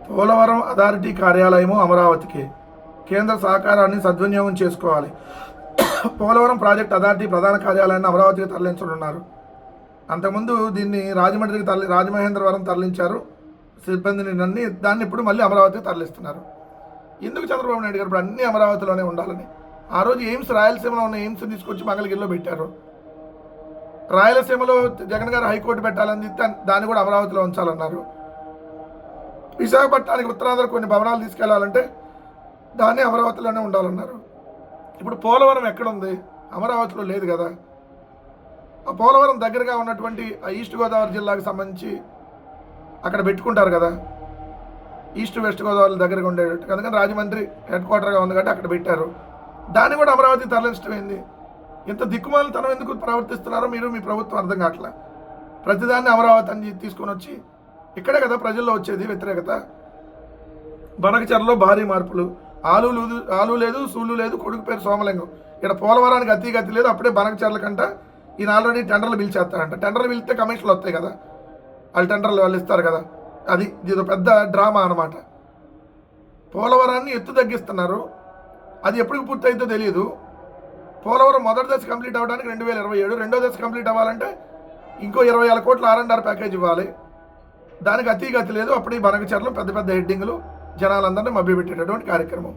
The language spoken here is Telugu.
పోలవరం అథారిటీ కార్యాలయము అమరావతికి. కేంద్ర సహకారాన్ని సద్వినియోగం చేసుకోవాలి. పోలవరం ప్రాజెక్ట్ అథారిటీ ప్రధాన కార్యాలయాన్ని అమరావతికి తరలించనున్నారు. అంతకుముందు దీన్ని రాజమహేంద్రవరం తరలించారు సిబ్బందిని దాన్ని ఇప్పుడు మళ్ళీ అమరావతికి తరలిస్తున్నారు. ఎందుకు చంద్రబాబు నాయుడు గారు ఇప్పుడు అన్ని అమరావతిలోనే ఉండాలని? ఆ రోజు ఎయిమ్స్ రాయలసీమలో ఉన్న ఎయిమ్స్ తీసుకొచ్చి మంగళగిరిలో పెట్టారు. రాయలసీమలో జగన్ గారు హైకోర్టు పెట్టాలని దాన్ని కూడా అమరావతిలో ఉంచాలన్నారు. విశాఖపట్నానికి ఉత్తరాంధ్ర కొన్ని భవనాలు తీసుకెళ్లాలంటే దాన్ని అమరావతిలోనే ఉండాలన్నారు. ఇప్పుడు పోలవరం ఎక్కడుంది? అమరావతిలో లేదు కదా. ఆ పోలవరం దగ్గరగా ఉన్నటువంటి ఆ ఈస్ట్ గోదావరి జిల్లాకు సంబంధించి అక్కడ పెట్టుకుంటారు కదా, ఈస్ట్ వెస్ట్ గోదావరి దగ్గరగా ఉండేటట్టు. అందుకని రాజమండ్రి హెడ్ క్వార్టర్గా ఉంది కాబట్టి అక్కడ పెట్టారు. దాన్ని కూడా అమరావతి తరలించడం ఏంది? ఇంత దిక్కుమాలితనం ఎందుకు ప్రవర్తిస్తున్నారో మీరు మీ ప్రభుత్వం అర్థం కావట్లా. ప్రతిదాన్ని అమరావతి అని తీసుకొని వచ్చి ఇక్కడే కదా ప్రజల్లో వచ్చేది వ్యతిరేకత. బనకచెరలో భారీ మార్పులు. ఆలు లేదు, సూళ్ళు లేదు, కొడుకు పేరు సోమలింగం. ఇక్కడ పోలవరానికి గతి లేదు. అప్పుడే బనకచెర్ల కంట ఈయన ఆల్రెడీ టెండర్లు పిలిచేస్తారంట. టెండర్లు పిలిస్తే కమిషన్లు వస్తాయి కదా, వాళ్ళు టెండర్లు వాళ్ళు ఇస్తారు కదా. ఇది పెద్ద డ్రామా అనమాట. పోలవరాన్ని ఎత్తు తగ్గిస్తున్నారు. అది ఎప్పటికి పూర్తి అవుతుందో తెలియదు. పోలవరం మొదటి దశ కంప్లీట్ అవ్వడానికి 2027, రెండో దశ కంప్లీట్ అవ్వాలంటే ఇంకో 20,000 కోట్ల R&R ప్యాకేజ్ ఇవ్వాలి. దానికి గతి లేదు. అప్పుడు ఈ బనకచెర్లు పెద్ద పెద్ద హెడ్డింగ్లు జనాలందరినీ మభ్యపెట్టేటటువంటి కార్యక్రమం.